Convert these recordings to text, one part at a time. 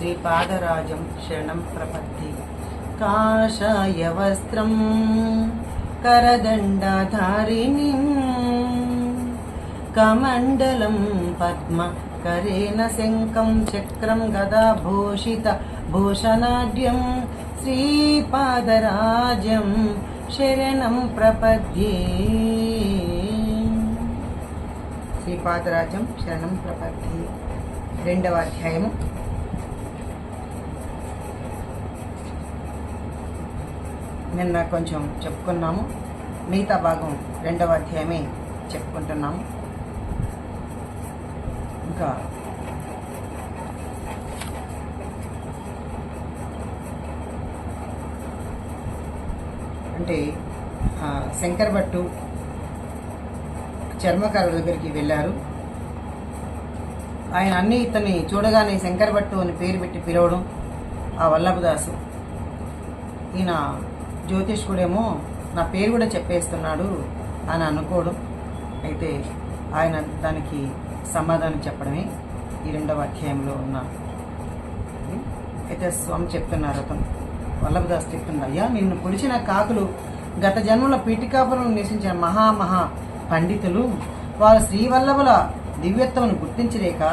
శ్రీపాదరాజం శరణం ప్రపత్తి. కాషాయ వస్త్రం కరదండధారిణి కమండలం పద్మ కరేణ శంఖం చక్రం గదా భూషిత భూషణాఢ్యం శ్రీపాదరాజం శరణం ప్రపద్యే. శ్రీపాదరాజం శరణం ప్రపద్యే 2వ అధ్యాయము. నిన్న కొంచెం చెప్పుకున్నాము, మిగతా భాగం 2వ అధ్యాయమే చెప్పుకుంటున్నాము. ఇంకా అంటే శంకర్ భట్టు చర్మకారుల దగ్గరికి వెళ్ళారు. ఆయన అన్నీ ఇతన్ని చూడగానే శంకర్ భట్టు అని పేరు పెట్టి పిలవడం, ఆ వల్లభదాసు ఈయన జ్యోతిష్కుడేమో నా పేరు కూడా చెప్పేస్తున్నాడు అని అనుకోవడం. అయితే ఆయన దానికి సమాధానం చెప్పడమే ఈ 2వ అధ్యాయంలో ఉన్న. అయితే స్వామి చెప్తున్నారు, అతను వల్లభదాస్ చెప్తున్నారు, అయ్యా నిన్ను పొడిచిన కాకులు గత జన్మలో పీఠికాపురంలో నివసించిన మహా పండితులు వారు శ్రీవల్లభుల దివ్యత్వమును గుర్తించలేక,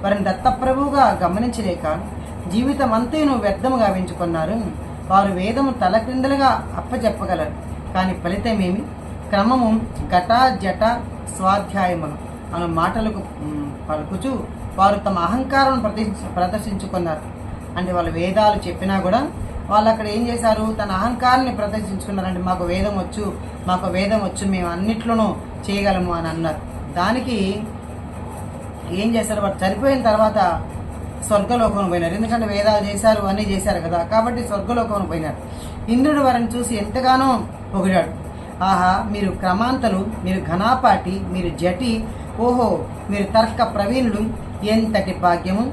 వారిని దత్తప్రభువుగా గమనించలేక జీవితం అంతేను వ్యర్థము గావించుకున్నారు. వారు వేదము తలక్రిందలుగా అప్పచెప్పగలరు, కానీ ఫలితమేమి? క్రమము ఘట జట స్వాధ్యాయములు అను మాటలకు పలుకుచు వారు తమ అహంకారం ప్రదర్శించుకున్నారు. అంటే వాళ్ళు వేదాలు చెప్పినా కూడా వాళ్ళు అక్కడ ఏం చేశారు, తన అహంకారాన్ని ప్రదర్శించుకున్నారంటే మాకు వేదం వచ్చు మేము అన్నిట్లోనూ చేయగలము అని అన్నారు. దానికి ఏం చేశారు, వాడు చనిపోయిన తర్వాత స్వర్గలోకం పోయినారు. ఎందుకంటే వేదాలు చేశారు, అన్నీ చేశారు కదా, కాబట్టి స్వర్గలోకం పోయినారు. ఇంద్రుడు వారిని చూసి ఎంతగానో పొగిడాడు. ఆహా, మీరు క్రమాంతలు, మీరు ఘనాపాటి, మీరు జటి, ఓహో మీరు తర్క ప్రవీణుడు, ఎంతటి భాగ్యము!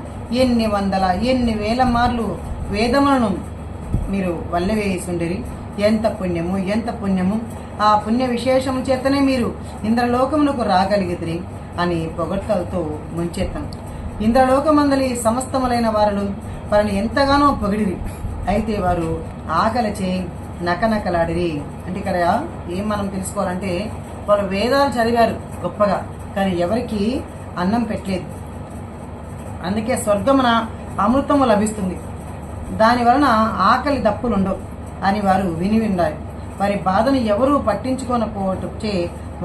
ఎన్ని వందల ఎన్ని వేల మార్లు వేదములను మీరు వల్లవేసుండిరి. ఎంత పుణ్యము! ఆ పుణ్య విశేషము చేతనే మీరు ఇంద్రలోకమునకు రాగలిగితిరి అని పొగడ్తలతో ముంచెత్తం. ఇంద్రలోకమందలి సమస్తములైన వారిని ఎంతగానో పొగిడిరి. అయితే వారు ఆకలిచే నకనకలాడిరి. అంటే ఇక్కడ ఏం మనం తెలుసుకోవాలంటే, వాళ్ళు వేదాలు చదివారు గొప్పగా, కానీ ఎవరికి అన్నం పెట్టలేదు. అందుకే స్వర్గమున అమృతము లభిస్తుంది, దాని వలన ఆకలి దప్పులుండవు అని వారు విన్నారు. వారి బాధను ఎవరూ పట్టించుకోనపోవటచే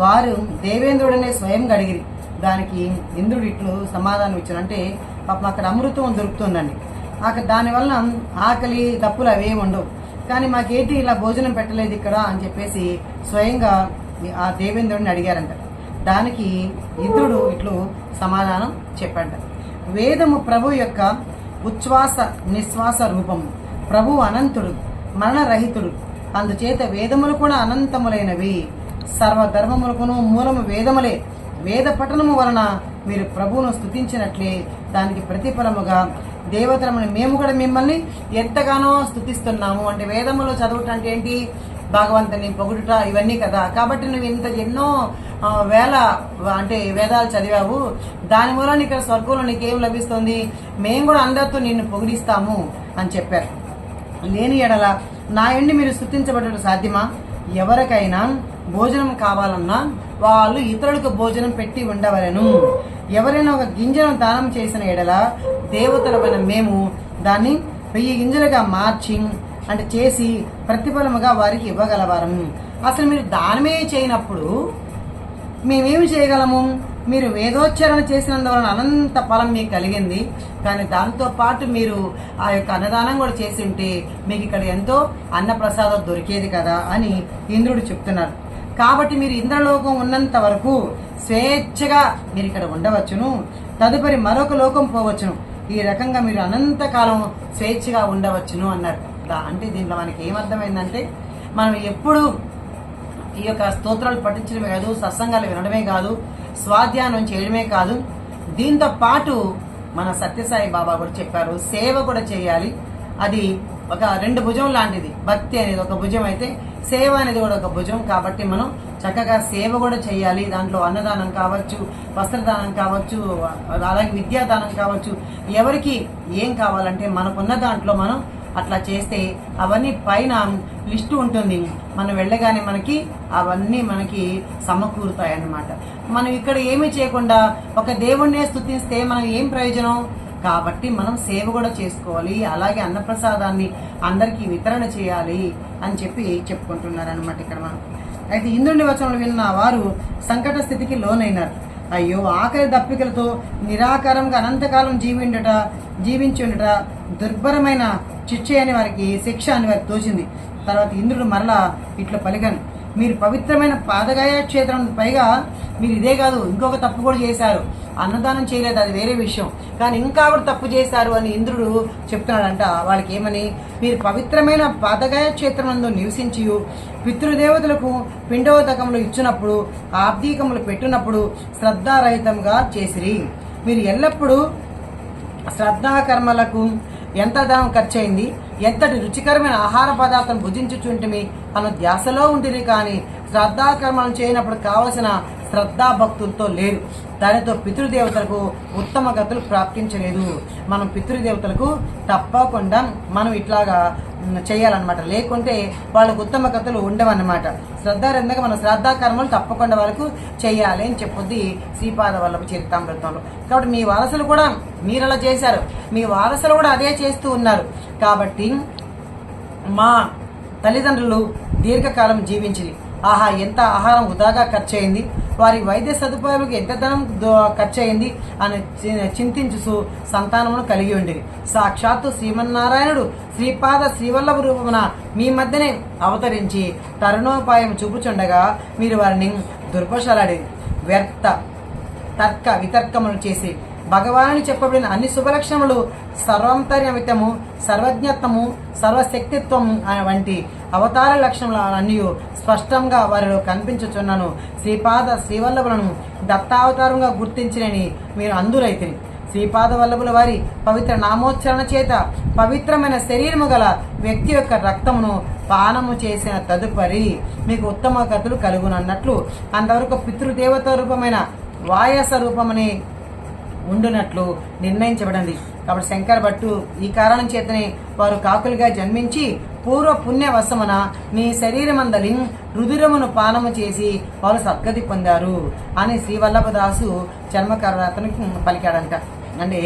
వారు దేవేంద్రుడనే స్వయంగా అడిగిరి. దానికి ఇంద్రుడు ఇట్లు సమాధానం ఇచ్చాడు, అంటే పాపం అక్కడ అమృతం దొరుకుతుందండి, అక్కడ దానివల్ల ఆకలి దప్పులు అవేమి ఉండవు, కానీ మాకేంటి ఇలా భోజనం పెట్టలేదు ఇక్కడ అని చెప్పేసి స్వయంగా ఆ దేవేంద్రుడిని అడిగారంట. దానికి ఇంద్రుడు ఇట్లు సమాధానం చెప్పాడ, వేదము ప్రభు యొక్క ఉచ్ఛ్వాస నిశ్వాస రూపము. ప్రభు అనంతుడు, మరణరహితుడు, అందుచేత వేదములు కూడా అనంతములైనవి. సర్వధర్మములకును మూలము వేదములే. వేద పఠనము వలన మీరు ప్రభువును స్తుతించినట్లే దానికి ప్రతిఫలముగా దేవతలమని మేము కూడా మిమ్మల్ని ఎంతగానో స్తుతిస్తున్నాము. అంటే వేదములు చదువుట అంటే ఏంటి, భగవంతుని పొగుడుట, ఇవన్నీ కదా. కాబట్టి నువ్వు ఎన్నో వేల అంటే వేదాలు చదివావు, దాని మూలన ఇక్కడ స్వర్గంలో నీకేం లభిస్తుంది, మేము కూడా అందరితో నిన్ను పొగిడిస్తాము అని చెప్పారు. లేని ఎడల నా ఎండి మీరు స్తుతించబడటం సాధ్యమా? ఎవరికైనా భోజనం కావాలన్నా వాళ్ళు ఇతరులకు భోజనం పెట్టి ఉండవలను. ఎవరైనా ఒక గింజను దానం చేసిన ఎడల దేవతలమైన మేము దాన్ని 1000 గింజలుగా మార్చి అంటే చేసి ప్రతిఫలముగా వారికి ఇవ్వగలవారము. అసలు మీరు దానమే చేయనప్పుడు మేమేమి చేయగలము? మీరు వేదోచ్చారణ చేసినందువలన అనంత ఫలం మీకు కలిగింది, కానీ దాంతో పాటు మీరు ఆ యొక్క అన్నదానం కూడా చేసి ఉంటే మీకు ఇక్కడ ఎంతో అన్నప్రసాదం దొరికేది కదా అని ఇంద్రుడు చెప్తున్నారు. కాబట్టి మీరు ఇంద్రలోకం ఉన్నంత వరకు స్వేచ్ఛగా మీరు ఇక్కడ ఉండవచ్చును, తదుపరి మరొక లోకం పోవచ్చును. ఈ రకంగా మీరు అనంతకాలం స్వేచ్ఛగా ఉండవచ్చును అన్నారు. అంటే దీంట్లో మనకి ఏమర్థమైందంటే, మనం ఎప్పుడు ఈ యొక్క స్తోత్రాలు పఠించడమే కాదు, సత్సంగాలు వినడమే కాదు, స్వాధ్యానం చేయడమే కాదు, దీంతో పాటు మన సత్యసాయి బాబా కూడా చెప్పారు, సేవ కూడా చేయాలి. అది ఒక రెండు భుజం లాంటిది. భక్తి అనేది ఒక భుజం అయితే సేవ అనేది కూడా ఒక భుజం. కాబట్టి మనం చక్కగా సేవ కూడా చేయాలి. దాంట్లో అన్నదానం కావచ్చు, వస్త్రదానం కావచ్చు, అలాగే విద్యాదానం కావచ్చు, ఎవరికి ఏం కావాలంటే మనకున్న దాంట్లో మనం అట్లా చేస్తే అవన్నీ పైన లిస్టు ఉంటుంది. మనం వెళ్ళగానే మనకి అవన్నీ మనకి సమకూరుతాయి అన్నమాట. మనం ఇక్కడ ఏమీ చేయకుండా ఒక దేవుణ్ణే స్తుతిస్తే మనకు ఏం ప్రయోజనం? కాబట్టి మనం సేవ కూడా చేసుకోవాలి. అలాగే అన్నప్రసాదాన్ని అందరికీ వితరణ చేయాలి అని చెప్పి చెప్పుకుంటున్నారు అనమాట ఇక్కడ మనం. అయితే ఇంద్రుని వచనాలు విన్న వారు సంకట స్థితికి లోనైనారు. అయ్యో, ఆకలి దప్పికలతో నిరాకారంగా అనంతకాలం జీవించుండట దుర్భరమైన శిక్ష అని వారికి శిక్ష అని వారికి తోచింది. తర్వాత ఇంద్రుడు మరలా ఇట్లా పలికాను, మీరు పవిత్రమైన పాదగాయ క్షేత్రం, పైగా మీరు ఇదే కాదు ఇంకొక తప్పు కూడా చేశారు. అన్నదానం చేయలేదు, అది వేరే విషయం, కానీ ఇంకా కూడా తప్పు చేశారు అని ఇంద్రుడు చెప్తున్నాడంట. వాళ్ళకి ఏమని, మీరు పవిత్రమైన పాదగాయ క్షేత్రమందు నివసించి పితృదేవతలకు పిండోదకములు ఇచ్చినప్పుడు, ఆబ్దీకములు పెట్టినప్పుడు శ్రద్ధారహితంగా చేసిరి. మీరు ఎల్లప్పుడూ శ్రద్ధాకర్మలకు ఎంత ధనం ఖర్చు అయింది, ఎంతటి రుచికరమైన ఆహార పదార్థం భుజించుచుంటిమి అన్న ధ్యాసలో ఉంటుంది. కానీ శ్రద్ధాకర్మలను చేయనప్పుడు కావలసిన శ్రద్ధాభక్తులతో లేరు. దానితో పితృదేవతలకు ఉత్తమ గతులు ప్రాప్తించలేదు. మనం పితృదేవతలకు తప్పకుండా మనం ఇట్లాగా చేయాలన్నమాట, లేకుంటే వాళ్ళకు ఉత్తమ గతులు ఉండవన్నమాట. శ్రద్ధారంధంగా మన శ్రద్ధాకర్మలు తప్పకుండా వాళ్ళకు చేయాలి అని చెప్పొద్ది శ్రీపాద వల్లభ చరితామృతంలో. కాబట్టి మీ వారసులు కూడా మీరు అలా చేశారు, మీ వారసులు కూడా అదే చేస్తూ ఉన్నారు. కాబట్టి మా తల్లిదండ్రులు దీర్ఘకాలం జీవించింది. ఆహా, ఎంత ఆహారం వృధాగా ఖర్చు అయింది, వారి వైద్య సదుపాయాలకు ఎంత ధనం ఖర్చు అయింది అని చింతించు సంతానమును కలిగి ఉండేది. సాక్షాత్తు శ్రీమన్నారాయణుడు శ్రీపాద శ్రీవల్లభ రూపమున మీ మధ్యనే అవతరించి తరుణోపాయం చూపుచుండగా మీరు వారిని దుర్భషలాడేది. వ్యర్థ తర్క వితర్కములు చేసి భగవాను చెప్పబడిన అన్ని శుభలక్షణములు సర్వాంతర్యమితము, సర్వజ్ఞత్వము, సర్వశక్తిత్వం వంటి అవతార లక్షణములు అన్నీ స్పష్టంగా వారిలో కనిపించుచున్నాను. శ్రీపాద శ్రీవల్లభులను దత్తావతారంగా గుర్తించినని మీరు అందురైతే శ్రీపాద వల్లభుల వారి పవిత్ర నామోచ్చరణ చేత పవిత్రమైన శరీరము గల వ్యక్తి యొక్క రక్తమును పానము చేసిన తదుపరి మీకు ఉత్తమ గతులు కలుగునన్నట్లు అంతవరకు పితృదేవత రూపమైన వాయస రూపమని ఉండునట్లు నిర్ణయించబడింది. కాబట్టి శంకర భట్టు ఈ కారణం చేతనే వారు కాకులుగా జన్మించి పూర్వ పుణ్యవశమున మీ శరీరమందలి రుధిరమును పానము చేసి వారు సద్గతి పొందారు అని శ్రీవల్లభదాసు చర్మకరతనికి పలికాడంట. అంటే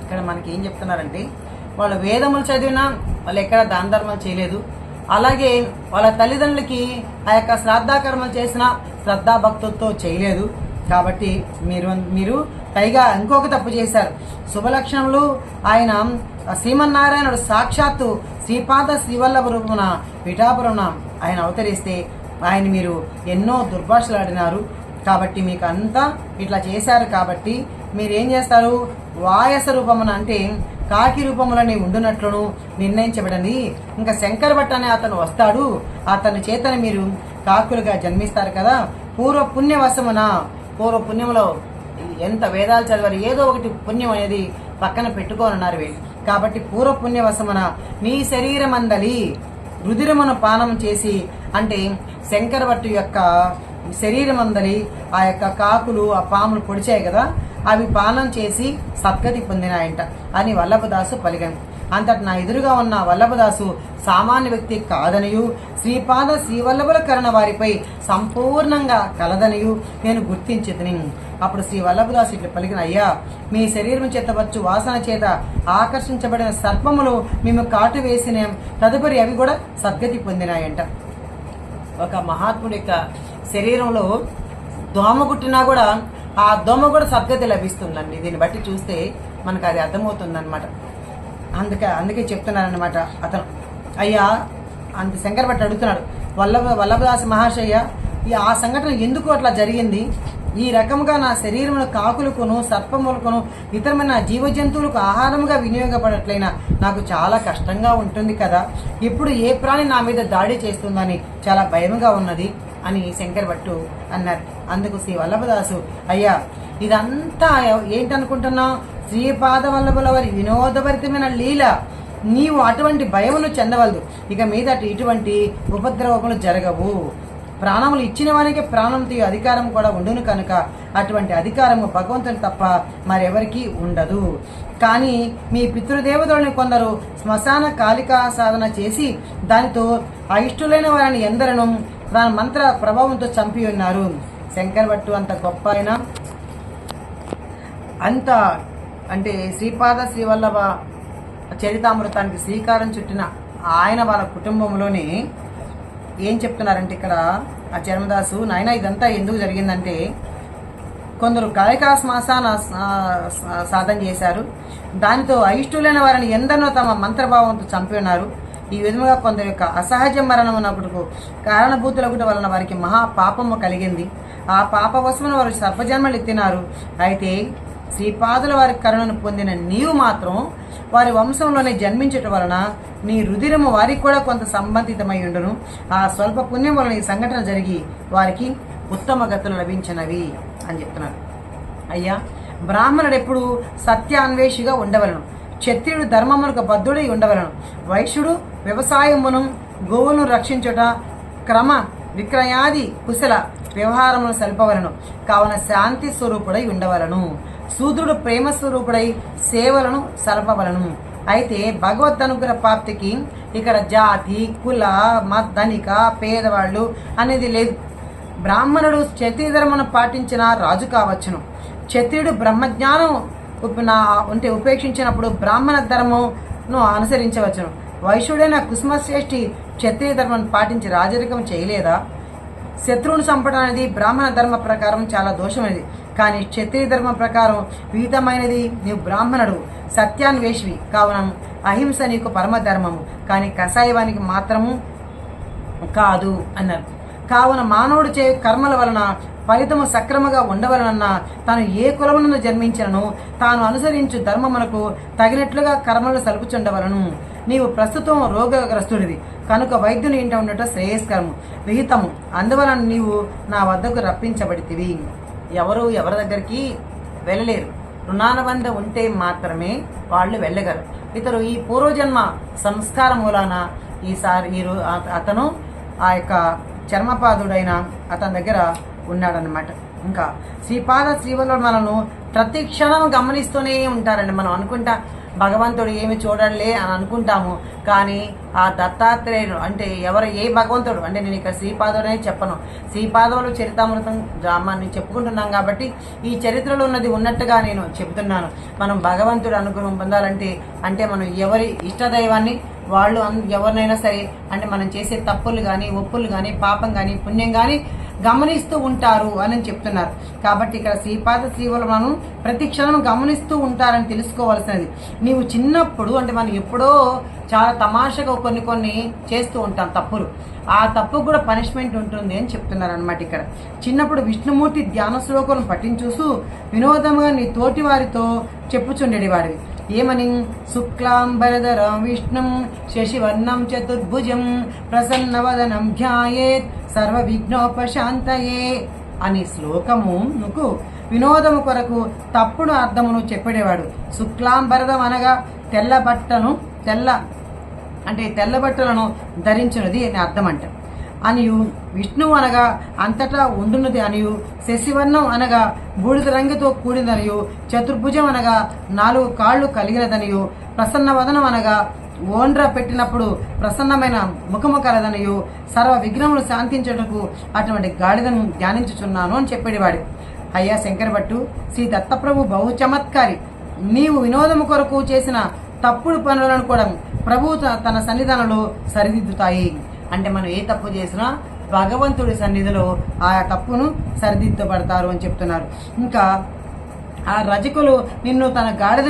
ఇక్కడ మనకి ఏం చెప్తున్నారంటే, వాళ్ళు వేదములు చదివినా వాళ్ళు ఎక్కడ దాన ధర్మాలు చేయలేదు. అలాగే వాళ్ళ తల్లిదండ్రులకి ఆ యొక్క శ్రాద్ధాకర్మలు చేసిన శ్రద్ధాభక్తులతో చేయలేదు. కాబట్టి మీరు పైగా ఇంకొక తప్పు చేశారు. శుభలక్షణములు ఆయన శ్రీమన్నారాయణుడు సాక్షాత్తు శ్రీపాద శ్రీవల్లభ రూపమున పిఠాపురమున ఆయన అవతరిస్తే ఆయన మీరు ఎన్నో దుర్భాషలాడినారు. కాబట్టి మీకు అంతా ఇట్లా చేశారు. కాబట్టి మీరేం చేస్తారు, వాయస రూపమున అంటే కాకి రూపములని ఉండునట్లును నిర్ణయించబడింది. ఇంకా శంకర భట్ అనే అతను వస్తాడు, అతని చేతని మీరు కాకులుగా జన్మిస్తారు కదా. పూర్వ పుణ్యములో ఎంత వేదాలు చదివారు, ఏదో ఒకటి పుణ్యం అనేది పక్కన పెట్టుకోనున్నారు వీళ్ళు. కాబట్టి పూర్వ పుణ్యవశమున మీ శరీరం అందలి రుధిరమును పానం చేసి, అంటే శంకర భట్టు యొక్క శరీరం అందలి ఆ యొక్క కాకులు ఆ పాములు పొడిచాయి కదా, అవి పానం చేసి సద్గతి పొందినాయంట అని వల్లభదాసు పలికాను. అంతటి నా ఎదురుగా ఉన్న వల్లభదాసు సామాన్య వ్యక్తి కాదనియు శ్రీపాద శ్రీవల్లభుల కరుణ వారిపై సంపూర్ణంగా కలదనియు నేను గుర్తించితిని. అప్పుడు శ్రీ వల్లభదాసు ఇట్లా పలికిన, అయ్యా, మీ శరీరం చేత వచ్చు వాసన చేత ఆకర్షించబడిన సర్పములు మేము కాటు వేసిన తదుపరి అవి కూడా సద్గతి పొందినాయంట. ఒక మహాత్ముడి యొక్క శరీరంలో దోమ గుట్టినా కూడా ఆ దోమ కూడా సద్గతి లభిస్తుందండి. దీన్ని బట్టి చూస్తే మనకు అది అర్థమవుతుందన్నమాట. అందుకే చెప్తున్నారన్నమాట అతను. అయ్యా, అంత శంకర భట్ అడుగుతున్నాడు, వల్లభదాసి మహాశయ్య, ఆ సంఘటన ఎందుకు అట్లా జరిగింది? ఈ రకముగా నా శరీరమును కాకులకును సర్పములకును ఇతరమైన జీవజంతువులకు ఆహారముగా వినియోగపడట్లయినా నాకు చాలా కష్టంగా ఉంటుంది కదా. ఇప్పుడు ఏ ప్రాణి నా మీద దాడి చేస్తుందని చాలా భయంగా ఉన్నది అని శంకర భట్టు అన్నారు. అందుకు శ్రీ వల్లభదాసు, అయ్యా, ఇదంతా ఏంటనుకుంటున్నావు? శ్రీపాద వల్లభుల వారి వినోదభరితమైన లీల. నీవు అటువంటి భయమును చెందవలదు. ఇక మీదట ఇటువంటి ఉపద్రవములు జరగవు. ప్రాణములు ఇచ్చిన వానికి ప్రాణం తీయ అధికారం కూడా ఉండును కనుక అటువంటి అధికారము భగవంతుని తప్ప మరెవరికీ ఉండదు. కానీ మీ పితృదేవతలని కొందరు శ్మశాన కాళికా సాధన చేసి దానితో అయిష్టులైన వారిని ఎందరను దాని మంత్ర ప్రభావంతో చంపి ఉన్నారు. శంకర్ భట్టు అంత గొప్ప ఆయన, అంత అంటే శ్రీపాద శ్రీవల్లభ చరితామృతానికి శ్రీకారం చుట్టిన ఆయన వాళ్ళ కుటుంబంలోనే ఏం చెప్తున్నారంటే ఇక్కడ ఆ చర్మదాసు, నాయన ఇదంతా ఎందుకు జరిగిందంటే కొందరు కాళికా శ్మశాన సాధన చేశారు, దానితో అయిష్టులైన వారిని ఎందరినో తమ మంత్రభావంతో చంపి ఉన్నారు. ఈ విధముగా కొందరి యొక్క అసహజ మరణం ఉన్నప్పుడు కారణభూతులగుట వలన వారికి మహా పాపము కలిగింది. ఆ పాపవశమున వారు సర్పజన్మలు ఎత్తినారు. అయితే శ్రీపాదుల వారి కరుణను పొందిన నీవు మాత్రం వారి వంశంలోనే జన్మించటం వలన నీ రుధిరము వారికి కూడా కొంత సంబంధితమై ఉండును. ఆ స్వల్ప పుణ్యం వలన ఈ సంఘటన జరిగి వారికి ఉత్తమ గతులు లభించినవి అని చెప్తున్నారు. అయ్యా, బ్రాహ్మణుడు ఎప్పుడు సత్యాన్వేషిగా ఉండవలను, క్షత్రియుడు ధర్మమునకు బద్ధుడై ఉండవలను, వైశ్యుడు వ్యవసాయమును గోవును రక్షించుట క్రమ విక్రయాది కుశల వ్యవహారమును సల్పవలను. కావున శాంతి స్వరూపుడై ఉండవలను. శూద్రుడు ప్రేమ స్వరూపుడై సేవలను సల్పవలను. అయితే భగవద్ అనుగ్రహ ప్రాప్తికి ఇక్కడ జాతి, కుల, ధనిక, పేదవాళ్ళు అనేది లేదు. బ్రాహ్మణుడు క్షత్రియ ధర్మను పాటించిన రాజు కావచ్చును. క్షత్రియుడు బ్రహ్మజ్ఞానం ఉంటే ఉపేక్షించినప్పుడు బ్రాహ్మణ ధర్మను అనుసరించవచ్చును. వైశ్యుడైన కుసుమశ్రేష్ఠి క్షత్రియ ధర్మాన్ని పాటించి రాజరికం చేయలేదా? శత్రువును చంపడం అనేది బ్రాహ్మణ ధర్మ ప్రకారం చాలా దోషమైనది. కానీ క్షత్రియ ధర్మం ప్రకారం విహితమైనది. నీవు బ్రాహ్మణుడు, సత్యాన్వేషివి కావున అహింస నీకు పరమధర్మము, కానీ కషాయవానికి మాత్రము కాదు అన్నారు. కావున మానవుడు చే కర్మల వలన ఫలితము సక్రమంగా ఉండవలనన్నా తాను ఏ కులమునందు జన్మించినను తాను అనుసరించు ధర్మమునకు తగినట్లుగా కర్మలు సలుపుచుండవలను. నీవు ప్రస్తుతం రోగగ్రస్తుడివి కనుక వైద్యుని ఇంట ఉండటం శ్రేయస్కరము, విహితము. అందువలన నీవు నా వద్దకు రప్పించబడితివి. ఎవరి దగ్గరికి వెళ్ళలేరు. రుణానుబంధం ఉంటే మాత్రమే వాళ్ళు వెళ్ళగలరు. ఇతరు ఈ పూర్వజన్మ సంస్కారం మూలాన అతను ఆ యొక్క చర్మపాదుడైన అతని దగ్గర ఉన్నాడనమాట. ఇంకా శ్రీపాద శ్రీవల్లభుడు మనను ప్రతి క్షణం గమనిస్తూనే ఉంటారండి. మనం అనుకుంటా భగవంతుడు ఏమి చూడలే అని అనుకుంటాము, కానీ ఆ దత్తాత్రేయుడు అంటే ఏ భగవంతుడు అంటే నేను ఇక్కడ శ్రీపాదుడనే చెప్పను, శ్రీపాదవులు చరితామృతం డ్రామాన్ని చెప్పుకుంటున్నాం కాబట్టి ఈ చరిత్రలో ఉన్నది ఉన్నట్టుగా నేను చెబుతున్నాను. మనం భగవంతుడు అనుగ్రహం పొందాలంటే అంటే మనం ఎవరి ఇష్టదైవాన్ని వాళ్ళు ఎవరినైనా సరే అంటే మనం చేసే తప్పులు కానీ ఒప్పులు కానీ పాపం కానీ పుణ్యం కానీ గమనిస్తూ ఉంటారు అని చెప్తున్నారు. కాబట్టి ఇక్కడ శ్రీపాద శ్రీవల్లభులను ప్రతి క్షణం గమనిస్తూ ఉంటారని తెలుసుకోవాల్సినది. నీవు చిన్నప్పుడు అంటే మనం ఎప్పుడో చాలా తమాషగా కొన్ని చేస్తూ ఉంటాం తప్పులు, ఆ తప్పు కూడా పనిష్మెంట్ ఉంటుంది అని చెప్తున్నారు అనమాట. ఇక్కడ చిన్నప్పుడు విష్ణుమూర్తి ధ్యాన శ్లోకం పఠించూసు వినోదంగా నీ తోటి వారితో చెప్పుచుండేది వాడివి. ఏమని? శుక్లాంబరధరం విష్ణుం శశివర్ణం చతుర్భుజం ప్రసన్నవదనం ధ్యాయేత్ సర్వ విఘ్నోపశాంతయే అని శ్లోకమునకు వినోదము కొరకు తప్పుడు అర్థమును చెప్పేవాడు. శుక్లాంబరధం అనగా తెల్ల బట్టలను ధరించినది అని అర్థం అంట అనియు, విష్ణువు అనగా అంతటా ఉండున్నది అనియు, శశివర్ణం అనగా బూడిద రంగుతో కూడినదనియు, చతుర్భుజం అనగా 4 కాళ్ళు కలిగినదనియు, ప్రసన్నవదనం అనగా ఓండ్ర పెట్టినప్పుడు ప్రసన్నమైన ముఖము కలదనియు, సర్వ విఘ్నములు శాంతించటకు అటువంటి గాడిదను ధ్యానించుచున్నాను అని చెప్పేవాడు. అయ్యా శంకర భట్టు, శ్రీ దత్తప్రభు బహు చమత్కారి. నీవు వినోదము కొరకు చేసిన తప్పుడు పనులను కూడా ప్రభు తన సన్నిధానంలో సరిదిద్దుతాయి. అంటే మనం ఏ తప్పు చేసినా భగవంతుడి సన్నిధిలో ఆ తప్పును సరిదిద్దబడతారు అని చెప్తున్నారు. ఇంకా ఆ రజకులు నిన్ను తన గాడిద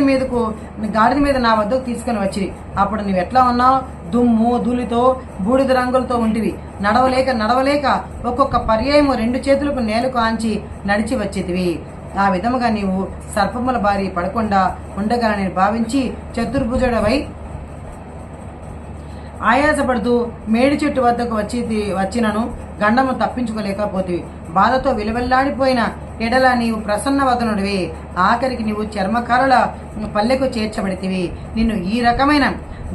మీద నా వద్దకు తీసుకుని వచ్చి అప్పుడు నువ్వు ఎట్లా ఉన్నావు? దుమ్ము ధూళితో బూడిద రంగులతో ఉంటివి. నడవలేక ఒక్కొక్క పర్యాయము 2 చేతులకు నేలకు ఆంచి నడిచి వచ్చేదివి. ఆ విధముగా నీవు సర్పముల బారి పడకుండా ఉండగలని భావించి చతుర్భుజుడవై ఆయాసపడుతూ మేడి చెట్టు వద్దకు వచ్చినను గండము తప్పించుకోలేకపోతివి. బాధతో విలువెల్లాడిపోయిన ఎడల నీవు ప్రసన్నవదనుడివి. ఆఖరికి నీవు చర్మకారుల పల్లెకు చేర్చబడితివి. నిన్ను ఈ రకమైన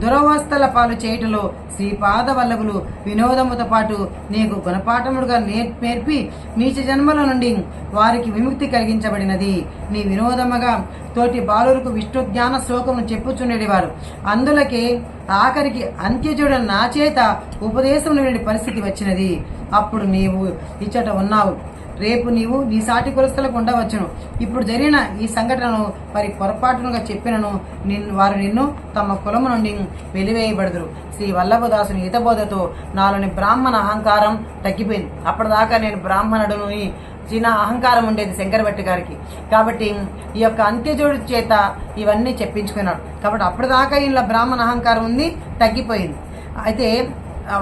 దురవస్థల పాలు చేయుటలో శ్రీపాద వల్లభులు వినోదముతో పాటు నీకు గుణపాఠముడుగా నేర్పి నీచ జన్మల నుండి వారికి విముక్తి కలిగించబడినది. నీ వినోదముగా తోటి బాలులకు విష్ణు జ్ఞాన శ్లోకమును చెప్పుచుండేవారు. అందులకే ఆఖరికి అంత్యజుడు నా చేత ఉపదేశం నుండి పరిస్థితి వచ్చినది. అప్పుడు నీవు ఇచ్చట ఉన్నావు, రేపు నీవు నీ సాటి కులస్తులకు ఉండవచ్చును. ఇప్పుడు జరిగిన ఈ సంఘటనను వారి పొరపాటునుగా చెప్పినను వారు నిన్ను తమ కులము నుండి వెలివేయబడదురు. శ్రీ వల్లభదాసుని హితబోధతో నాలోని బ్రాహ్మణ అహంకారం తగ్గిపోయింది. అప్పటిదాకా నేను బ్రాహ్మణుడుని చిన్న అహంకారం ఉండేది శంకరభట్టి గారికి. కాబట్టి ఈ యొక్క అంత్యజోడి చేత ఇవన్నీ చెప్పించుకున్నాడు. కాబట్టి అప్పటిదాకా ఇలా బ్రాహ్మణ అహంకారం ఉంది, తగ్గిపోయింది. అయితే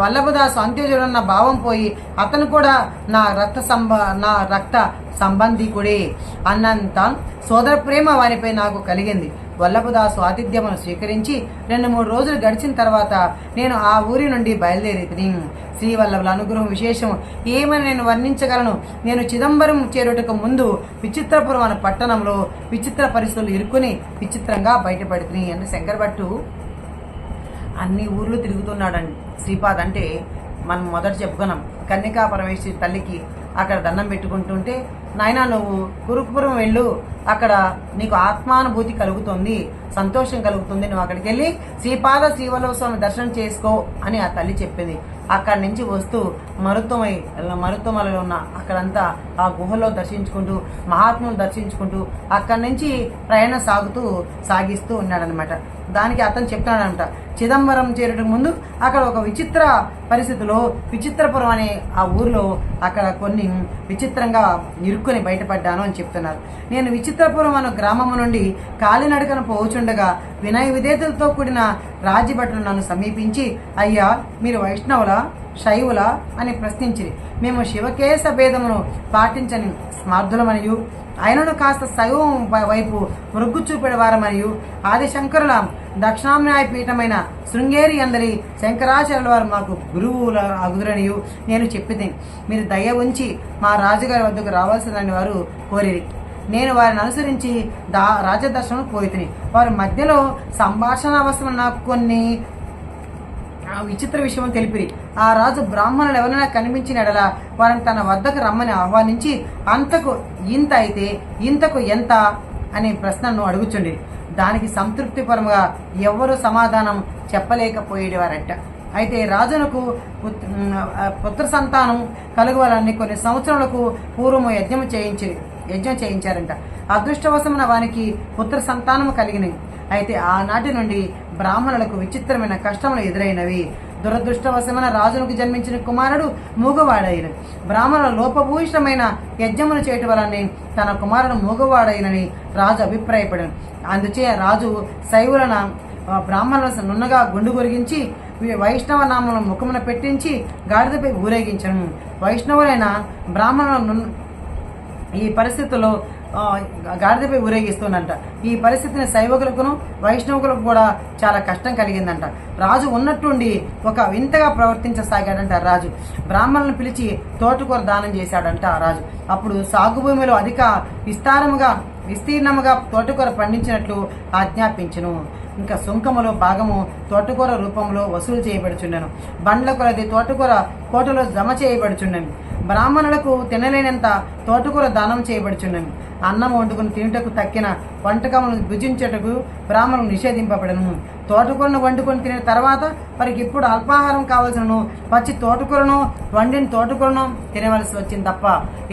వల్లభదాసు అంత్యజుడన్న భావం పోయి అతను కూడా నా రక్త సంబంధికుడే అన్నంత సోదర ప్రేమ వారిపై నాకు కలిగింది. వల్లభదాసు ఆతిథ్యమును స్వీకరించి 2-3 రోజులు గడిచిన తర్వాత నేను ఆ ఊరి నుండి బయలుదేరి శ్రీ వల్లభుల అనుగ్రహం విశేషం ఏమని నేను వర్ణించగలను. నేను చిదంబరం చేరుటకు ముందు విచిత్రపురం అనే పట్టణంలో విచిత్ర పరిస్థితులు ఇరుక్కుని విచిత్రంగా బయటపడుతుంది అంటే శంకరభట్టు అన్ని ఊర్లు తిరుగుతున్నాడండి. శ్రీపాద్ అంటే మనం మొదట చెప్పుకున్నాం, కన్యకా పరమేశ్వరి తల్లికి అక్కడ దండం పెట్టుకుంటుంటే, నాయనా నువ్వు కురుపురం వెళ్ళు, అక్కడ నీకు ఆత్మానుభూతి కలుగుతుంది, సంతోషం కలుగుతుంది, నువ్వు అక్కడికి వెళ్ళి శ్రీవల్లభ స్వామి దర్శనం చేసుకో అని ఆ తల్లి చెప్పింది. అక్కడి నుంచి వస్తూ మరుత్తమలలో ఉన్న అక్కడంతా ఆ గుహలో దర్శించుకుంటూ మహాత్ములు దర్శించుకుంటూ అక్కడి నుంచి ప్రయాణం సాగిస్తూ ఉన్నాడనమాట. దానికి అతను చెప్తున్నాడంట, చిదంబరం చేరటం ముందు అక్కడ ఒక విచిత్ర పరిస్థితిలో విచిత్రపురం అనే ఆ ఊరిలో అక్కడ కొన్ని విచిత్రంగా ఇరుక్కుని బయటపడ్డాను అని చెప్తున్నారు. నేను విచిత్రపురం అనే గ్రామము నుండి కాలినడకన పోచుండగా వినయ విధేతలతో కూడిన రాజ్యభటులు నన్ను సమీపించి, అయ్యా మీరు వైష్ణవుల శైవుల అని ప్రశ్నించిరి. మేము శివకేశ భేదమును పాటించని స్మార్థులమనియు ఆయనను కాస్త శైవం వైపు మొగ్గు చూపెడవారమనియు ఆదిశంకరుల దక్షిణామ్నాయ పీఠమైన శృంగేరి అందరి శంకరాచార్యుల వారు మాకు గురువుల అగుదురనియు నేను చెప్పితే మీరు దయ ఉంచి మా రాజుగారి వద్దకు రావాల్సిందని వారు కోరిరి. నేను వారిని అనుసరించి రాజదర్శనం పోయితిని. వారి మధ్యలో సంభాషణ అవసరం నాకు కొన్ని విచిత్ర విషయం తెలిపిరి. ఆ రాజు బ్రాహ్మణులు ఎవరైనా కనిపించిన ఎడల వారిని తన వద్దకు రమ్మని ఆహ్వానించి అంతకు ఇంత అయితే ఇంతకు ఎంత అనే ప్రశ్నను అడుగుచుండి. దానికి సంతృప్తిపరంగా ఎవరు సమాధానం చెప్పలేకపోయేవారట. అయితే రాజునకు పుత్ర సంతానం కలుగువాలని కొన్ని సంవత్సరాలకు పూర్వము యజ్ఞం చేయించారంట. అదృష్టవశమున వానికి పుత్ర సంతానము కలిగినవి. అయితే ఆనాటి నుండి బ్రాహ్మణులకు విచిత్రమైన కష్టములు ఎదురైనవి. దురదృష్టవశమైన రాజునికి జన్మించిన కుమారుడు మూగవాడైన బ్రాహ్మణుల లోపభూయిష్టమైన యజ్ఞమును చేయటం వలన తన కుమారుడు మూగవాడైనని రాజు అభిప్రాయపడాను. అందుచే రాజు శైవులన బ్రాహ్మణుల నున్నగా గుండు గురిగించి వైష్ణవ నామములను ముఖమున పెట్టించి గాడిదపై ఊరేగించను. వైష్ణవులైన బ్రాహ్మణులను ఈ పరిస్థితుల్లో గాడిదపై ఊరేగిస్తుందంట. ఈ పరిస్థితిని శైవకులకును వైష్ణవులకు కూడా చాలా కష్టం కలిగిందంట. రాజు ఉన్నట్టుండి ఒక వింతగా ప్రవర్తించసాగాడంట. రాజు బ్రాహ్మణులను పిలిచి తోటకూర దానం చేశాడంట. రాజు అప్పుడు సాగు భూమిలో అధిక విస్తీర్ణముగా తోటకూర పండించినట్లు ఆజ్ఞాపించును. ఇంకా సుంకములో భాగము తోటకూర రూపంలో వసూలు చేయబడుచుండెను. బండ్ల కొలది తోటకూర కోటలో జమ చేయబడుచుండెను. బ్రాహ్మణులకు తినలేనంత తోటకూర దానం చేయబడుచుండెను. అన్నం వండుకుని తినుటకు తక్కిన వంటకములను భుజించుటకు బ్రాహ్మణులు నిషేధింపబడను. తోటకూరను వండుకొని తినే తర్వాత వారికి ఇప్పుడు అల్పాహారం కావాల్సినను పచ్చి తోటకూరను వండిన తోటకూరను తినవలసి వచ్చింది తప్ప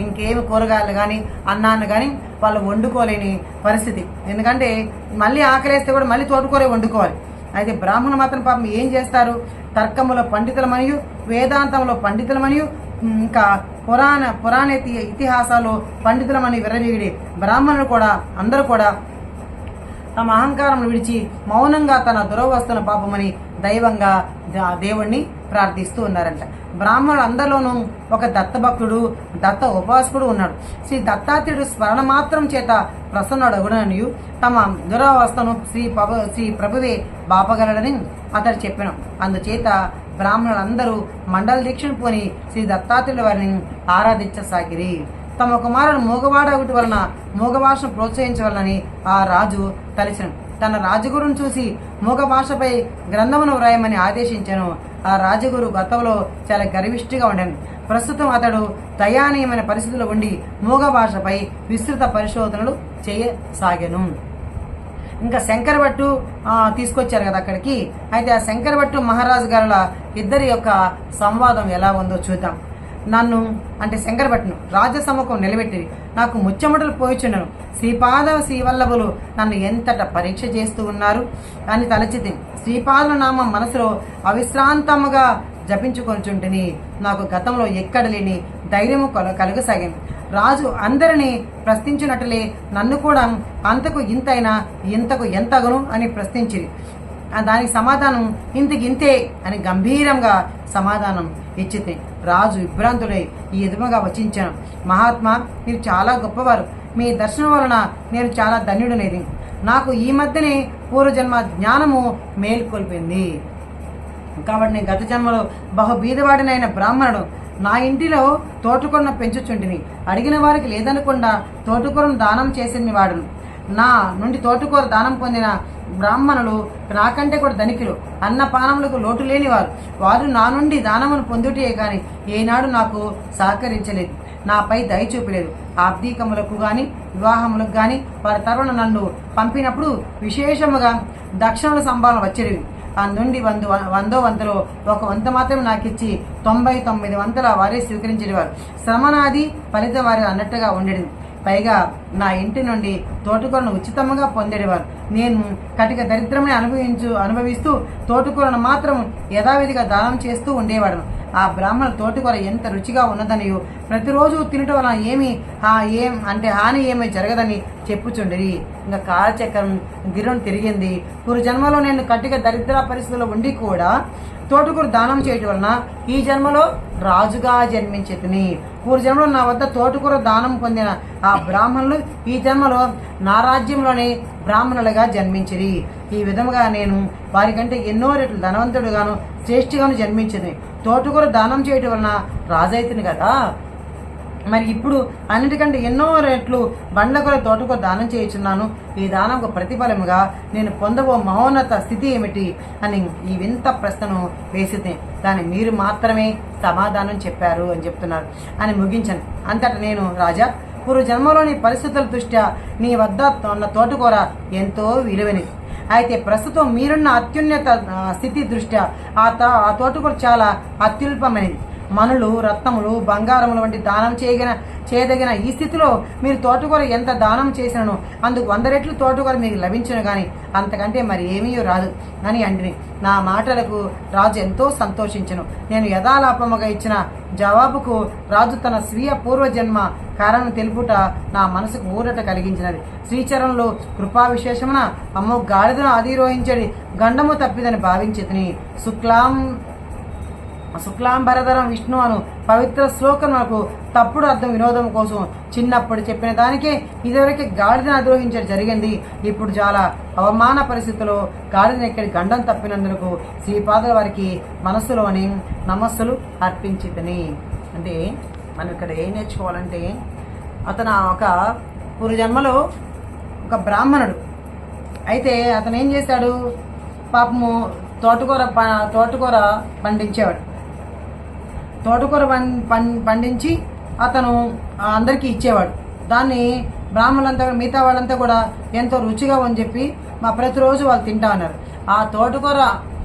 ఇంకేమి కూరగాయలు కానీ అన్నాన్ని కానీ వాళ్ళు వండుకోలేని పరిస్థితి. ఎందుకంటే మళ్ళీ ఆకలేస్తే కూడా మళ్ళీ తోటకూరే వండుకోవాలి. అయితే బ్రాహ్మణ మాత్రం పాపం ఏం చేస్తారు, తర్కములో పండితులమనియు వేదాంతంలో పండితులమనియు ఇంకా పురాణ ఇతిహాసాలు పండితులమని విర్రవీడి బ్రాహ్మణులు కూడా అందరూ కూడా తమ అహంకారం విడిచి మౌనంగా తన దురవస్థను పాపమని దైవంగా దేవుణ్ణి ప్రార్థిస్తూ ఉన్నారంట. బ్రాహ్మణులు అందరిలోనూ ఒక దత్తభక్తుడు దత్త ఉపాసకుడు ఉన్నాడు. శ్రీ దత్తాత్రేయుడు స్మరణ మాత్రం చేత ప్రసన్నుడగుడనియు తమ దురవస్థను శ్రీ ప్రభువే బాపగలడని అతడు చెప్పాను. అందుచేత బ్రాహ్మణులందరూ మండల దీక్షను పోని శ్రీ దత్తాత్రేయుల వారిని ఆరాధించసాగిరి. తమ కుమారుడు మూగవాడ ఒకటి వలన మూగభాషను ప్రోత్సహించవలనని ఆ రాజు తలిచను. తన రాజగురును చూసి మూగ భాషపై గ్రంథమును వ్రాయమని ఆదేశించాను. ఆ రాజగురు గతంలో చాలా గర్విష్ఠిగా ఉండను. ప్రస్తుతం అతడు దయానీయమైన పరిస్థితుల్లో ఉండి మూగ భాషపై విస్తృత పరిశోధనలు చేయసాగాను. ఇంకా శంకర్ భట్టు తీసుకొచ్చారు కదా అక్కడికి. అయితే ఆ శంకర్ భట్టు మహారాజు గారుల ఇద్దరి యొక్క సంవాదం ఎలా ఉందో చూద్దాం. నన్ను అంటే శంకర్ భట్టును రాజసమ్మకం నిలబెట్టి నాకు ముచ్చమటలు పోయిచుండను. శ్రీపాద శ్రీవల్లభులు నన్ను ఎంతట పరీక్ష చేస్తూ ఉన్నారు అని తలచితి. శ్రీపాదుల నామం మనసులో అవిశ్రాంతముగా జపించుకొంచుంటిని. నాకు గతంలో ఎక్కడ లేని ధైర్యము కలుగసాగింది. రాజు అందరినీ ప్రశ్నించినట్లే నన్ను కూడా అంతకు ఇంతైనా ఇంతకు ఎంతగును అని ప్రశ్నించింది. దానికి సమాధానం ఇంతకింతే అని గంభీరంగా సమాధానం ఇచ్చింది. రాజు విభ్రాంతుడై ఈ ఎదుమగా వచించాను. మహాత్మా, మీరు చాలా గొప్పవారు. మీ దర్శనం వలన నేను చాలా ధన్యుడనేది. నాకు ఈ మధ్యనే పూర్వజన్మ జ్ఞానము మేల్కొల్పింది. కాబట్టి నేను గత జన్మలో బహుబీదవాడినైన బ్రాహ్మణుడు. నా ఇంటిలో తోటకూరను పెంచుచుంటిని. అడిగిన వారికి లేదనకుండా తోటకూరను దానం చేసిన వాడును. నా నుండి తోటకూర దానం పొందిన బ్రాహ్మణులు నాకంటే కూడా ధనికులు, అన్నపానములకు లోటు లేనివారు. వారు నా నుండి దానమును పొందుటే కానీ ఏనాడు నాకు సహకరించలేదు, నాపై దయ చూపలేదు. ఆబ్దీకములకు గాని వివాహములకు గాని వారి తరుణ నన్ను పంపినప్పుడు విశేషముగా దక్షిణల సంభావన వచ్చేవి. అందుండి వందో వంతలో ఒక వంత మాత్రం నాకిచ్చి 99 వంతల వారే స్వీకరించేవారు. శ్రమనాది ఫలితం వారి అన్నట్టుగా ఉండేది. పైగా నా ఇంటి నుండి తోటకూరను ఉచితంగా పొందేవారు. నేను కటిక దరిద్రమని అనుభవిస్తూ తోటకూరను మాత్రం యథావిధిగా దానం చేస్తూ ఉండేవాడు. ఆ బ్రాహ్మణ తోటకూర ఎంత రుచిగా ఉన్నదనియో ప్రతిరోజు తినటం వలన హాని ఏమీ జరగదని చెప్పుచుండేది. ఇంకా కాలచక్రం గిర్రం తిరిగింది. పూర్వ జన్మలో నేను కటిక దరిద్ర పరిస్థితుల్లో ఉండి కూడా తోటకూర దానం చేయటం వలన ఈ జన్మలో రాజుగా జన్మించేతిని. పూర్వ జన్మలో నా వద్ద తోటకూర దానం పొందిన ఆ బ్రాహ్మణులు ఈ జన్మలో నా రాజ్యంలోనే బ్రాహ్మణులుగా జన్మించిరి. ఈ విధముగా నేను వారికంటే ఎన్నో రెట్లు ధనవంతుడుగాను శ్రేష్ఠగాను జన్మించింది. తోటకూర దానం చేయటం వలన రాజైతిని కదా, మరి ఇప్పుడు అన్నిటికంటే ఎన్నో రెట్లు బండ్లకూర తోటకూర దానం చేయుచున్నాను. ఈ దానంకు ప్రతిఫలముగా నేను పొందబో మహోన్నత స్థితి ఏమిటి అని ఈ వింత ప్రశ్నను వేసింది. దాన్ని మీరు మాత్రమే సమాధానం చెప్పారు అని చెప్తున్నారు అని ముగించాను. అంతటా నేను, రాజా, పూర్వ జన్మలోని పరిస్థితుల దృష్ట్యా నీ వద్ద ఉన్న తోటకూర ఎంతో విలువైనది. అయితే ప్రస్తుతం మీరున్న అత్యున్నత స్థితి దృష్ట్యా ఆ తోటకూర చాలా అత్యుల్పమైనది. మనులు, రత్నములు, బంగారములు వంటి దానం చేయదగిన ఈ స్థితిలో మీరు తోటకూర ఎంత దానం చేసినను అందుకు 100 రెట్లు తోటకూర మీకు లభించను కానీ అంతకంటే మరి ఏమీ రాదు అని అంటిని. నా మాటలకు రాజు ఎంతో సంతోషించను. నేను యథాలాపముగా ఇచ్చిన జవాబుకు రాజు తన స్వీయ పూర్వజన్మ కారణం తెలుపుట నా మనసుకు ఊరట కలిగించినది. శ్రీచరణలో కృపా విశేషమున అమ్మో గాడిదను అధిరోహించడి గండము తప్పిదని భావించితిని. శుక్లాంబరధరం విష్ణు అను పవిత్ర శ్లోకం నాకు తప్పుడు అర్థం వినోదం కోసం చిన్నప్పుడు చెప్పిన దానికే ఇదివరకే గాడిదను అధిరోహించడం జరిగింది. ఇప్పుడు చాలా అవమాన పరిస్థితుల్లో గాడిదను ఎక్కడి గండం తప్పినందుకు శ్రీపాదుల వారికి మనస్సులోని నమస్సులు అర్పించితని. అంటే మనం ఇక్కడ ఏం నేర్చుకోవాలంటే, అతను ఒక పూర్వజన్మలో ఒక బ్రాహ్మణుడు. అయితే అతను ఏం చేశాడు, పాపము తోటకూర పండించేవాడు. తోటకూర పండించి అతను అందరికీ ఇచ్చేవాడు. దాన్ని బ్రాహ్మణులంతా మిగతా వాళ్ళంతా కూడా ఎంతో రుచిగా అని చెప్పి ప్రతిరోజు వాళ్ళు తింటా ఉన్నారు. ఆ తోటకూర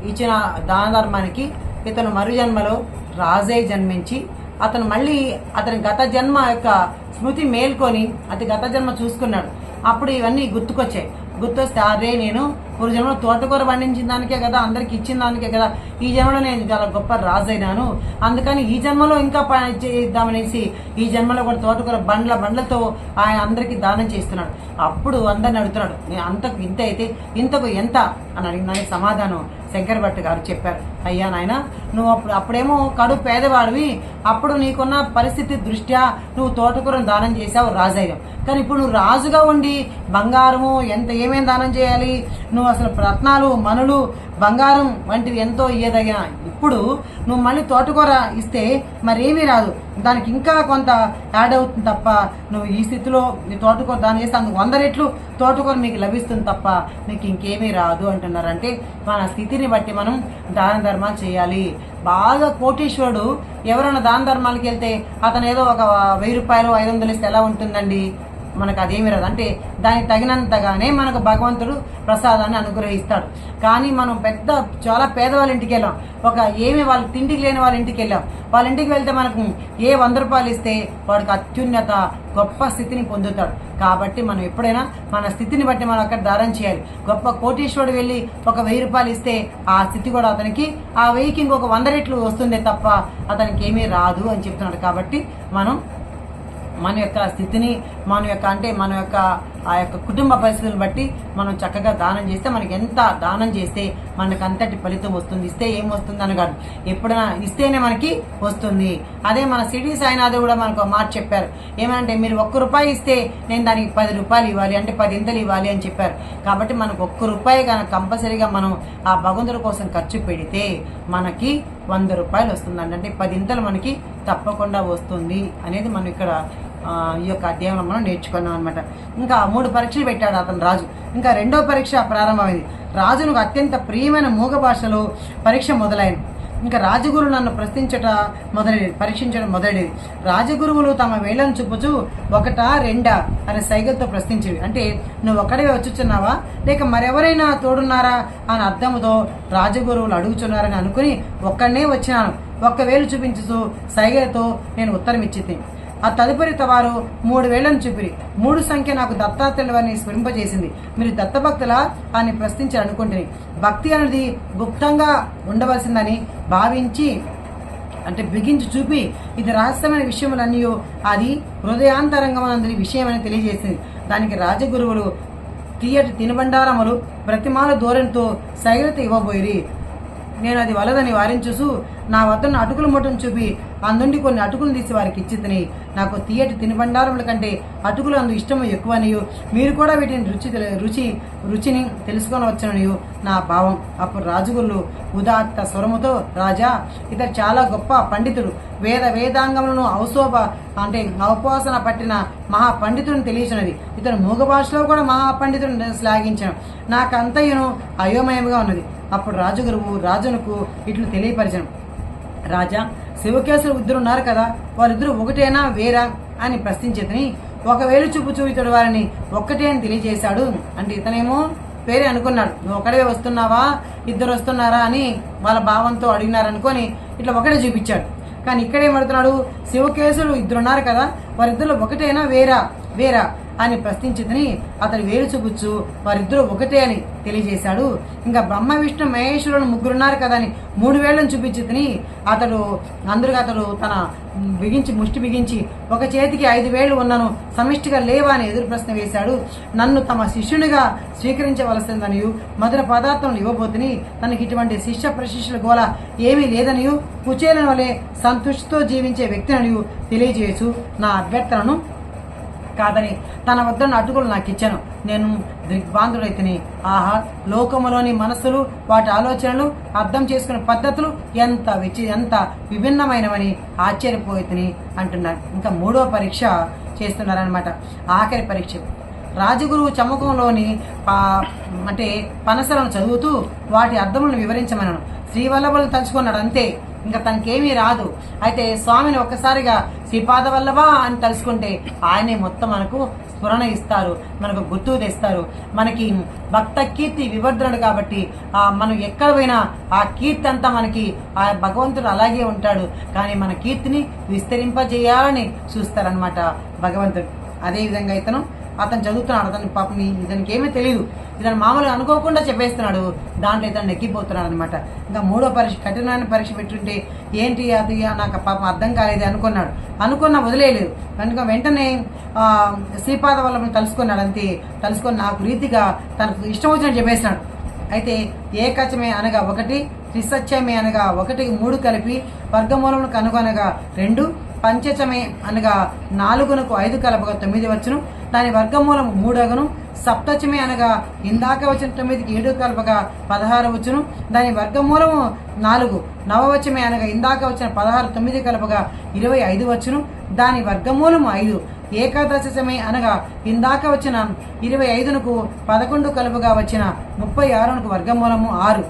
ఇచ్చిన దాన ధర్మానికి ఇతను మరుజన్మలో రాజై జన్మించి అతను మళ్ళీ అతని గత జన్మ యొక్క స్మృతి మేల్కొని అతని గత జన్మ చూసుకున్నాడు. అప్పుడు ఇవన్నీ గుర్తుకొచ్చాయి. గుర్తొస్తే అరే నేను పూర్వ జన్మలో తోటకూర పండించిన దానికే కదా, అందరికి ఇచ్చిన దానికే కదా ఈ జన్మలో నేను చాలా గొప్ప రాజైనాను. అందుకని ఈ జన్మలో ఇంకా చేద్దామనేసి ఈ జన్మలో కూడా తోటకూర బండ్లతో ఆయన అందరికీ దానం చేస్తున్నాడు. అప్పుడు అందరిని అడుగుతున్నాడు, నేను అంతకు ఇంత అయితే ఇంతకు ఎంత అని అడిగిన సమాధానం శంకర్ భట్ గారు చెప్పారు. అయ్యా నాయన, నువ్వు అప్పుడేమో కడు పేదవాడివి, అప్పుడు నీకున్న పరిస్థితి దృష్ట్యా నువ్వు తోటకూరను దానం చేసావు, రాజయ్యావు. కానీ ఇప్పుడు నువ్వు రాజుగా ఉండి బంగారము ఎంత ఏమేమి దానం చేయాలి, నువ్వు నువ్వు అసలు రత్నాలు మనులు బంగారం వంటివి ఎంతో ఇయ్యదగిన ఇప్పుడు నువ్వు మళ్ళీ తోటకూర ఇస్తే మరేమీ రాదు, దానికి ఇంకా కొంత యాడ్ అవుతుంది తప్ప నువ్వు ఈ స్థితిలో నీ తోటకూర దాన్ని చేస్తే అందుకు 100 రెట్లు తోటకూర మీకు లభిస్తుంది తప్ప మీకు ఇంకేమీ రాదు అంటున్నారు. అంటే మన స్థితిని బట్టి మనం దాన ధర్మాలు చేయాలి. బాగా కోటీశ్వరుడు ఎవరైనా దాన ధర్మాలకు వెళ్తే అతను ఏదో ఒక 1000 రూపాయలు 500 ఇస్తే ఎలా ఉంటుందండి? మనకు అదేమి రాదు. అంటే దానికి తగినంతగానే మనకు భగవంతుడు ప్రసాదాన్ని అనుగ్రహిస్తాడు. కానీ మనం చాలా పేదవాళ్ళ ఇంటికి వెళ్ళాం, వాళ్ళ తిండికి లేని వాళ్ళ ఇంటికి వెళ్ళాం. వాళ్ళ ఇంటికి వెళ్తే మనకు 100 రూపాయలు ఇస్తే వాడికి అత్యున్నత గొప్ప స్థితిని పొందుతాడు. కాబట్టి మనం ఎప్పుడైనా మన స్థితిని బట్టి మనం అక్కడ దానం చేయాలి. గొప్ప కోటీశ్వరుడు వెళ్ళి 1000 రూపాయలు ఇస్తే ఆ స్థితి కూడా అతనికి ఆ 1000కి ఇంకొక 100 రెట్లు వస్తుంది తప్ప అతనికి ఏమీ రాదు అని చెప్తున్నాడు. కాబట్టి మనం మన యొక్క స్థితిని మన యొక్క ఆ యొక్క కుటుంబ పరిస్థితులను బట్టి మనం చక్కగా దానం చేస్తే మనకి ఎంత దానం చేస్తే మనకు అంతటి ఫలితం వస్తుంది. ఇస్తే ఏం వస్తుంది అని కాదు, ఎప్పుడైనా ఇస్తేనే మనకి వస్తుంది. అదే మన సిటీ సాయినాథ్ కూడా మనకు మాట చెప్పారు. ఏమంటే మీరు 1 రూపాయి ఇస్తే నేను దానికి 10 రూపాయలు ఇవ్వాలి, అంటే 10 ఇంతలు ఇవ్వాలి అని చెప్పారు. కాబట్టి మనకు 1 రూపాయి కనుక కంపల్సరీగా మనం ఆ భగవంతుడి కోసం ఖర్చు పెడితే మనకి 100 రూపాయలు వస్తుందండి. అంటే 10 ఇంతలు మనకి తప్పకుండా వస్తుంది అనేది మనం ఇక్కడ ఈ యొక్క అధ్యాయంలో మనం నేర్చుకున్నాం అనమాట. ఇంకా 3 పరీక్షలు పెట్టాడు అతను రాజు. ఇంకా 2వ పరీక్ష ప్రారంభమైంది. రాజునకు అత్యంత ప్రియమైన మూగ భాషలో పరీక్ష మొదలైంది. ఇంకా రాజగురువు నన్ను పరీక్షించడం మొదలైనది. రాజగురువులు తమ వేళ్లను చూపుచూ 1, 2 అనే సైగలతో ప్రశ్నించేవి. అంటే నువ్వు ఒక్కడే వచ్చుచున్నావా లేక మరెవరైనా తోడున్నారా అని అర్థముతో రాజగురువులు అడుగుచున్నారని అనుకుని ఒక్కడనే వచ్చినాను. 1 వేలు చూపించుతూ సైగలతో నేను ఉత్తరం ఇచ్చింది. ఆ తదుపరి వారు 3 వేళ్లను చూపిరి. 3 సంఖ్య నాకు దత్తాత్రేయుల వారిని స్మరింపజేసింది. మీరు దత్తభక్తులా అని ప్రశ్నించి అనుకుంటుని భక్తి అనేది గుప్తంగా ఉండవలసిందని భావించి అంటే బిగించి చూపి ఇది రహస్యమైన విషయములన్నీ అది హృదయాంతరంగమనందరి విషయం అని తెలియజేసింది. దానికి రాజగురువులు తీయటి తినుబండారములు ప్రతిమాల ధోరణితో సైగలత ఇవ్వబోయిరి. నేను అది వలదని వారించుసు నా వద్దను అటుకుల మూటను చూపి అందుండి కొన్ని అటుకులు తీసి వారికి ఇచ్చితిని. నాకు తీయటి తినుబండారముల కంటే అటుకులు అందు ఇష్టము ఎక్కువనియు మీరు కూడా వీటిని రుచిని తెలుసుకొనవచ్చుననియు నా భావం. అప్పుడు రాజుగురులు ఉదాత్త స్వరముతో రాజా ఇతడు చాలా గొప్ప పండితుడు, వేదాంగములను అవపోసన పట్టిన మహాపండితుడిని తెలియచున్నది. ఇతను మూగ భాషలో కూడా మహాపండితుడిని శ్లాఘించను. నాకంతయును అయోమయంగా ఉన్నది. అప్పుడు రాజునకు ఇట్లు తెలియపరిచను. రాజా శివకేశులు 2 ఉన్నారు కదా, వారిద్దరూ ఒకటేనా వేరా అని ప్రశ్నించేతని 1 వేలు చూపుచూ ఇతడు వారిని ఒక్కటే అని తెలియజేశాడు. అంటే ఇతనేమో పేరే అనుకున్నాడు, నువ్వు ఒకడే వస్తున్నావా 2 వస్తున్నారా అని వాళ్ళ భావంతో అడిగినారనుకొని ఇట్లా ఒకటే చూపించాడు. కానీ ఇక్కడేమడుతున్నాడు, శివకేశులు 2 ఉన్నారు కదా, వారిద్దరు ఒకటేనా వేరా అని ప్రశ్నించిందని అతడు వేలు చూపుచ్చు వారిద్దరూ ఒకటే అని తెలియజేశాడు. ఇంకా బ్రహ్మ విష్ణు మహేశ్వరులు 3 ఉన్నారు కదా అని 3 వేళ్లను చూపించిందని అతడు తన ముష్టి బిగించి ఒక చేతికి 5 వేళ్లు ఉన్నను సమిష్టిగా లేవా అని ఎదురు ప్రశ్న వేశాడు. నన్ను తమ శిష్యునిగా స్వీకరించవలసిందనియు మధుర పదార్థం ఇవ్వబోతుని తనకి ఇటువంటి శిష్య ప్రశిష్యుల గోల ఏమీ లేదనియు కుచేలను వలె సంతృష్టితో జీవించే వ్యక్తిననియు తెలియజేయచ్చు. నా అభ్యర్థనను కాదని తన వద్దన్న అటుకులు నాకు ఇచ్చాను. నేను దిగ్భ్రాంతుడైతిని. ఆహా, లోకములోని మనస్సులు వాటి ఆలోచనలు అర్థం చేసుకునే పద్ధతులు ఎంత విభిన్నమైనవని ఆశ్చర్యపోయితిని అంటున్నారు. ఇంకా 3వ పరీక్ష చేస్తున్నారనమాట. ఆఖరి పరీక్ష రాజగురువు చమకంలోని పనసలను చదువుతూ వాటి అర్థములను వివరించమనను. శ్రీవల్లభులను తలుచుకున్నాడు అంతే, ఇంకా తనకేమీ రాదు. అయితే స్వామిని ఒక్కసారిగా శ్రీపాద వల్లభ అని తలుచుకుంటే ఆయనే మొత్తం మనకు స్ఫురణ ఇస్తారు, మనకు గుర్తు తెస్తారు. మనకి భక్త కీర్తి వివర్ధనుడు కాబట్టి మనం ఎక్కడ పోయినా ఆ కీర్తి అంతా మనకి ఆ భగవంతుడు అలాగే ఉంటాడు. కానీ మన కీర్తిని విస్తరింపజేయాలని చూస్తారనమాట భగవంతుడు. అదేవిధంగా అతను చదువుతున్నాడు. ఇతనికి ఏమీ తెలియదు, ఇతను మామూలుగా అనుకోకుండా చెప్పేస్తున్నాడు. దాంట్లో ఇతను నెక్కిపోతున్నాడు అనమాట. ఇంకా 3వ పరీక్ష కఠినమైన పరీక్ష పెట్టుంటే ఏంటి అది నాకు పాపం అర్థం కాలేదు అనుకున్న వదిలేయలేదు. కనుక వెంటనే శ్రీపాద వల్లభని తలుసుకున్నాడు. అంతే తలుసుకొని నాకు రీతిగా తనకు ఇష్టం వచ్చినట్టు చెప్పేస్తున్నాడు. అయితే ఏకచమే అనగా 1, త్రిసత్యమే అనగా 1కి 3 కలిపి వర్గమూలమును కనుగొనగా 2, పంచచమే అనగా 4కు 5 కలపగా 9 వచ్చును. దాని వర్గమూలం 3 అగును. సప్తచమి అనగా ఇందాక వచ్చిన 9కి 7 కలపగా 16 వచ్చును. దాని వర్గమూలము 4. నవవచమి అనగా ఇందాక వచ్చిన 16 9 కలపగా 25 వచ్చును. దాని వర్గమూలము 5. ఏకాదశమి అనగా ఇందాక వచ్చిన 25కు 11 కలుపుగా వచ్చిన 36కు వర్గమూలము 6.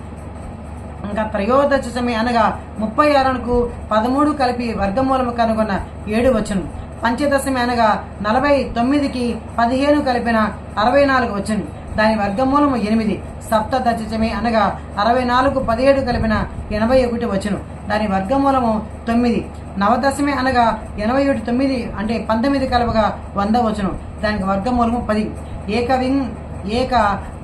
ఇంకా త్రయోదశమి అనగా 36కు 13 కలిపి వర్గమూలము కనుగొన్న 7 వచ్చును. పంచదశమి అనగా 49కి 15 కలిపిన 64 వచ్చును. దాని వర్గమూలము 8. సప్తదశమి అనగా 64కు 17 కలిపిన 81 వచ్చును. దాని వర్గమూలము 9. నవదశమి అనగా 81 9 అంటే 19 కలపగా 100 వచ్చును. దానికి వర్గమూలము 10. ఏక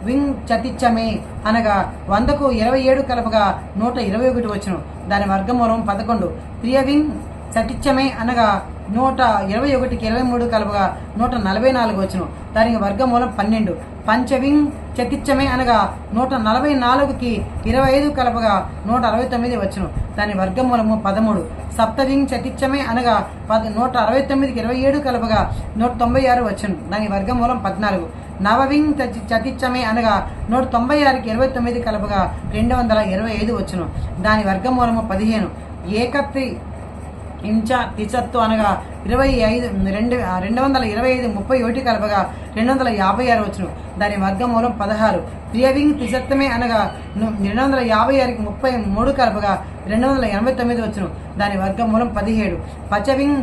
వింగ్ చతిచ్చమే అనగా 100కు 27 కలపగా 121 వచ్చును. దాని వర్గమూలం 11. ప్రియవింగ్ చటిచ్చమే అనగా 121కి 23 కలపగా 144 వచ్చును. దానికి వర్గమూలం 12. పంచవింగ్ చతిచ్చమే అనగా 144కి 25 కలపగా 169 వచ్చును. దాని వర్గమూలము 13. సప్తవింగ్ చతిచ్చమే అనగా 169కి 27 కలపగా 196 వచ్చును. దాని వర్గమూలం 14. నవవింగ్ చతిచ్చమే అనగా 196కి 29 కలపగా 225 వచ్చును. దాని వర్గమూలము 15. ఏకత్రి ఇంచ తిచత్తు అనగా 225 31 కలపగా 256 వచ్చును. దాని వర్గమూలం 16. ప్రియవింగ్ తిచత్తమే అనగా 256కి 33 కలపగా 289 వచ్చును. దాని వర్గమూలం 17. పచవింగ్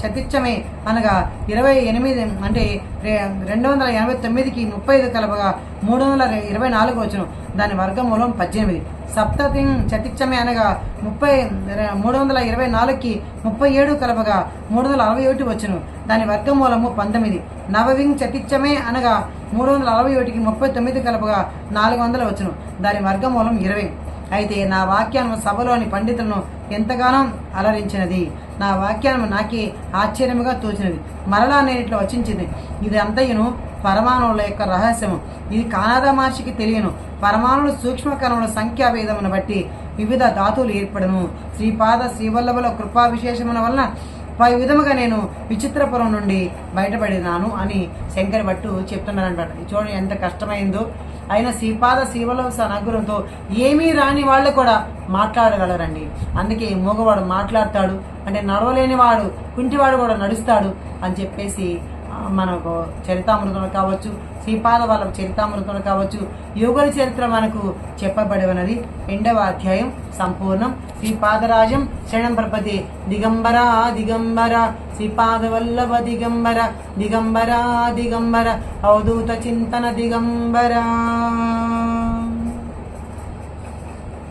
చతిచ్చమే అనగా 28 అంటే 289కి 35 కలపగా 324 వచ్చును. దాని వర్గమూలం 18. సప్తవింగ్ చతిచ్చమే అనగా 324కి 37 కలపగా 361 వచ్చును. దాని వర్గమూలము 19. నవవింగ్ చతిచ్చమే అనగా 361కి 39 కలపగా 400 వచ్చును. దాని వర్గమూలం 20. అయితే నా వాక్యాన్ని సభలోని పండితులను ఎంతగానో అలరించినది. నా వాక్యాన్ని నాకే ఆశ్చర్యముగా తోచినది. మరలా నేను ఇట్లా వచించింది. ఇది అంతయును పరమాణువుల యొక్క రహస్యము. ఇది కానాదా మహర్షికి తెలియను. పరమాణువులు సూక్ష్మకణముల సంఖ్యాభేదమును బట్టి వివిధ ధాతువులు ఏర్పడను. శ్రీపాద శ్రీవల్లభుల కృపా విశేషముల వలన పై విధముగా నేను విచిత్రపురం నుండి బయటపడినాను అని శంకర భట్టు చెప్తున్నారనమాట. చూడండి ఎంత కష్టమైందో. అయినా శ్రీపాద శ్రీవల్లభ అనుగ్రహంతో ఏమీ రాని వాళ్ళు కూడా మాట్లాడగలరండి. అందుకే మూగవాడు మాట్లాడతాడు అంటే నడవలేని వాడు కుంటివాడు కూడా నడుస్తాడు అని చెప్పేసి మనకు చరితామృతంలో కావచ్చు, శ్రీపాద వాళ్ళ చరితామృతంలో కావచ్చు, యోగుల చరిత్ర మనకు చెప్పబడి ఉన్నది. 2వ అధ్యాయం సంపూర్ణం. శ్రీపాదరాజం శరణం ప్రపతి. దిగంబర దిగంబర శ్రీపాద వల్లభ దిగంబర దిగంబర దిగంబర అవధూత చింతన దిగంబర.